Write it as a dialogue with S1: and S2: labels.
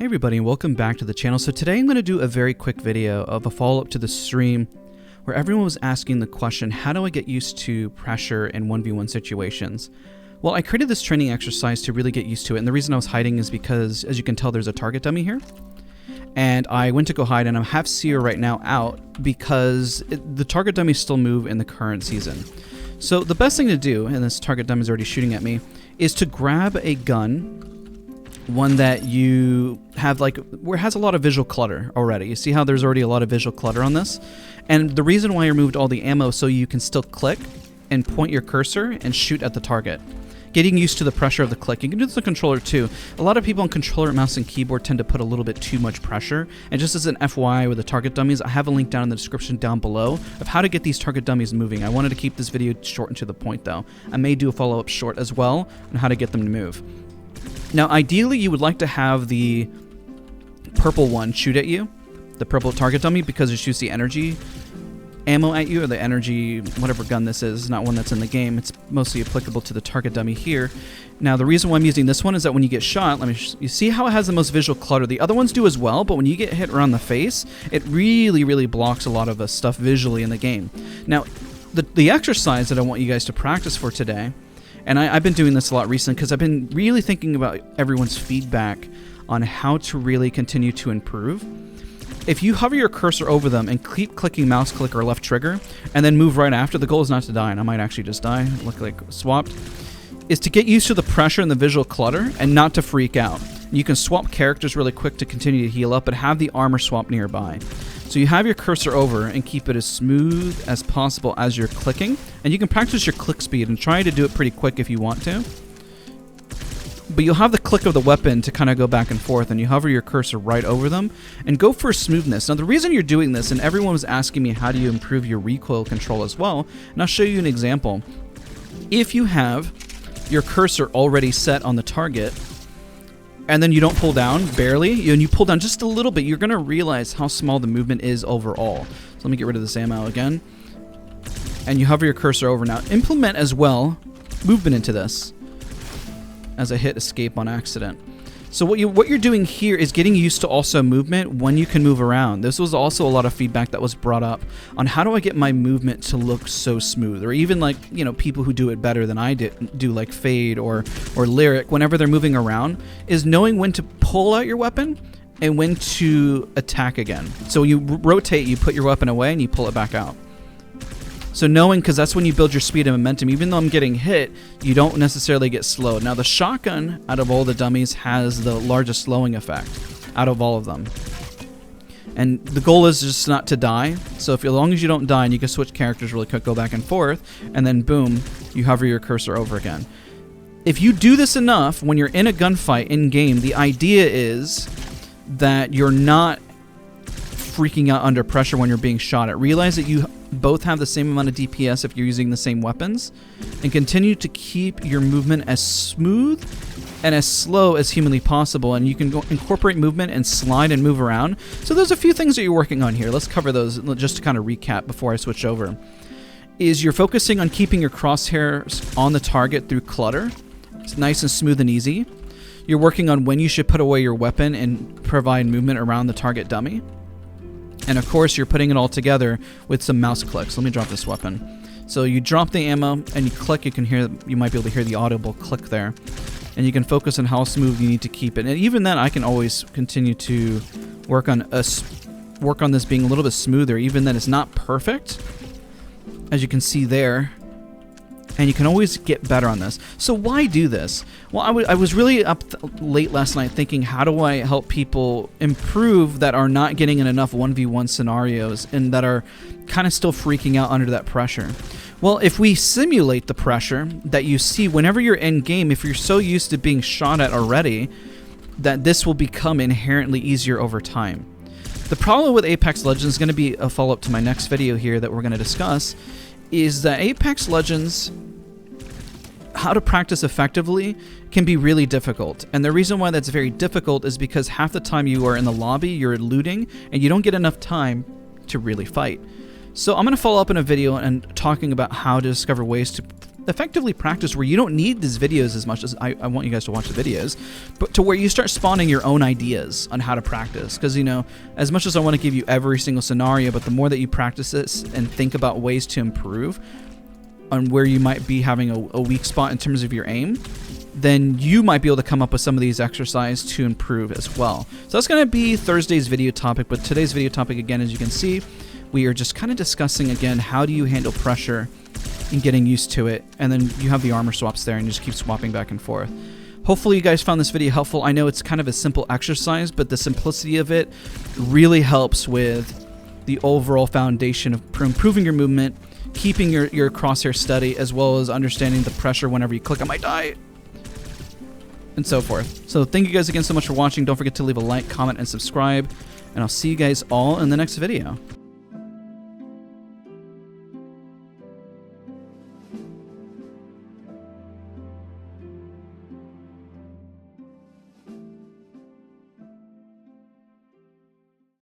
S1: Hey everybody, and welcome back to the channel. So today I'm going to do a very quick video of a follow-up to the stream where everyone was asking the question, how do I get used to pressure in 1v1 situations? Well, I created this training exercise to really get used to it, and the reason I was hiding is because, as you can tell, there's a target dummy here. And I went to go hide, and I have Seer right now out because the target dummies still move in the current season. So the best thing to do, and this target dummy is already shooting at me, is to grab a gun, one that you have where it has a lot of visual clutter already. You see how there's already a lot of visual clutter on this? And the reason why I removed all the ammo so you can still click and point your cursor and shoot at the target. Getting used to the pressure of the click. You can do this with the controller too. A lot of people on controller, mouse, and keyboard tend to put a little bit too much pressure. And just as an FYI with the target dummies, I have a link down in the description down below of how to get these target dummies moving. I wanted to keep this video short and to the point though. I may do a follow-up short as well on how to get them to move. Now, ideally, you would like to have the purple one shoot at you, the purple target dummy, because it shoots the energy ammo at you, or the energy, whatever gun this is, not one that's in the game. It's mostly applicable to the target dummy here. Now, the reason why I'm using this one is that when you get shot, you see how it has the most visual clutter. The other ones do as well, but when you get hit around the face, it really blocks a lot of the stuff visually in the game. Now, the exercise that I want you guys to practice for today, and I've been doing this a lot recently because I've been really thinking about everyone's feedback on how to really continue to improve. If you hover your cursor over them and keep clicking mouse click or left trigger and then move right after, the goal is not to die, and I might actually just die, look like swapped, is to get used to the pressure and the visual clutter and not to freak out. You can swap characters really quick to continue to heal up, but have the armor swap nearby. So you have your cursor over and keep it as smooth as possible as you're clicking. And you can practice your click speed and try to do it pretty quick if you want to. But you'll have the click of the weapon to kind of go back and forth, and you hover your cursor right over them and go for smoothness. Now the reason you're doing this, and everyone was asking me how do you improve your recoil control as well, and I'll show you an example. If you have your cursor already set on the target, and then you don't pull down, barely, and you pull down just a little bit, you're going to realize how small the movement is overall. So let me get rid of this ammo again. And you hover your cursor over now. Implement as well movement into this as I hit escape on accident. So what you're doing here is getting used to also movement when you can move around. This was also a lot of feedback that was brought up on how do I get my movement to look so smooth, or even like, you know, people who do it better than I do like Fade or Lyric, whenever they're moving around, is knowing when to pull out your weapon and when to attack again. So you rotate, you put your weapon away and you pull it back out. So knowing, because that's when you build your speed and momentum. Even though I'm getting hit, you don't necessarily get slowed. Now the shotgun, out of all the dummies, has the largest slowing effect out of all of them. And the goal is just not to die. So as long as you don't die, and you can switch characters really quick, go back and forth, and then boom, you hover your cursor over again. If you do this enough, when you're in a gunfight in-game, the idea is that you're not freaking out under pressure when you're being shot at. Realize that you both have the same amount of DPS if you're using the same weapons, and continue to keep your movement as smooth and as slow as humanly possible. And you can go incorporate movement and slide and move around. So there's a few things that you're working on here. Let's cover those just to kind of recap before I switch over. Is you're focusing on keeping your crosshairs on the target through clutter. It's nice and smooth and easy. You're working on when you should put away your weapon and provide movement around the target dummy. And of course, you're putting it all together with some mouse clicks. Let me drop this weapon. So you drop the ammo and you click. You might be able to hear the audible click there, and you can focus on how smooth you need to keep it. And even then, I can always continue to work on this being a little bit smoother. Even then, it's not perfect, as you can see there. And you can always get better on this. So why do this? Well, I was really up late last night thinking, how do I help people improve that are not getting in enough 1v1 scenarios and that are kind of still freaking out under that pressure? Well, if we simulate the pressure that you see whenever you're in game, if you're so used to being shot at already, that this will become inherently easier over time. The problem with Apex Legends is going to be a follow-up to my next video here that we're going to discuss, is that Apex Legends, how to practice effectively can be really difficult. And the reason why that's very difficult is because half the time you are in the lobby, you're looting, and you don't get enough time to really fight. So I'm going to follow up in a video and talking about how to discover ways to effectively practice where you don't need these videos as much as I want you guys to watch the videos, but to where you start spawning your own ideas on how to practice. Because, you know, as much as I want to give you every single scenario, but the more that you practice this and think about ways to improve on where you might be having a weak spot in terms of your aim, then you might be able to come up with some of these exercises to improve as well. So that's going to be Thursday's video topic, but today's video topic, again, as you can see, we are just kind of discussing, again, how do you handle pressure and getting used to it, and then you have the armor swaps there and you just keep swapping back and forth. Hopefully you guys found this video helpful. I know it's kind of a simple exercise, but the simplicity of it really helps with the overall foundation of improving your movement, keeping your crosshair steady, as well as understanding the pressure whenever you click, I might die, and so forth. So thank you guys again so much for watching. Don't forget to leave a like, comment, and subscribe, and I'll see you guys all in the next video.